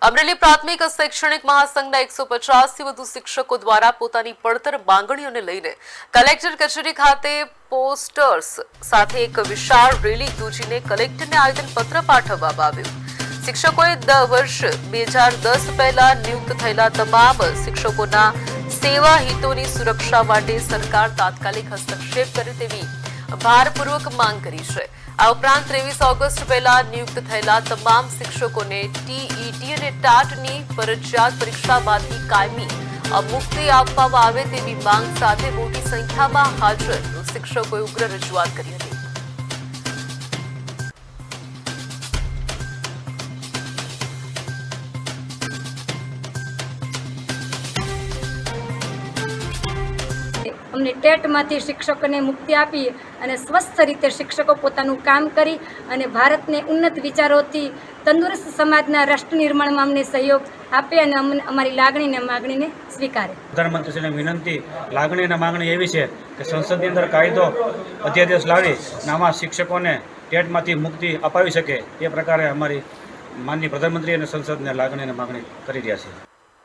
અમરેલી પ્રાથમિક શૈક્ષણિક મહાસંઘના 150 થી વધુ શિક્ષકો દ્વારા પોતાની પડતર માંગણીઓને લઈને કલેક્ટર કચેરી ખાતે પોસ્ટર્સ સાથે એક વિશાળ રેલી યોજીને કલેક્ટરને આવેદનપત્ર પાઠવવામાં આવ્યું। શિક્ષકોએ વર્ષ 2010 પહેલા નિયુક્ત થયેલા તમામ શિક્ષકોના સેવા હિતોની સુરક્ષા માટે સરકાર તાત્કાલિક હસ્તક્ષેપ કરે તેવી ભારપૂર્વક માંગ કરી છે। આ ઉપરાંત 23 ઓગસ્ટ પહેલા નિયુક્ત થયેલા તમામ શિક્ષકોને ટીઈટી અને ટાટની ફરજિયાત પરીક્ષા બાદની કાયમી મુક્તિ આપવામાં આવે તેવી માંગ સાથે મોટી સંખ્યામાં હાજર શિક્ષકોએ ઉગ્ર રજૂઆત કરી હતી। અમને ટેટમાંથી શિક્ષકોને મુક્તિ આપી અને સ્વસ્થ રીતે શિક્ષકો પોતાનું કામ કરી અને ભારતને ઉન્નત વિચારોથી તંદુરસ્ત સમાજના રાષ્ટ્ર નિર્માણમાં અમને સહયોગ આપે અને અમારી લાગણીને માગણીને સ્વીકારે। પ્રધાનમંત્રીશ્રીને વિનંતી, લાગણી અને માગણી એવી છે કે સંસદની અંદર કાયદો અધ્યાદેશ લાવી આમાં શિક્ષકોને ટેટમાંથી મુક્તિ અપાવી શકે એ પ્રકારે અમારી માનનીય પ્રધાનમંત્રી અને સંસદને લાગણી અને માગણી કરી રહ્યા છે।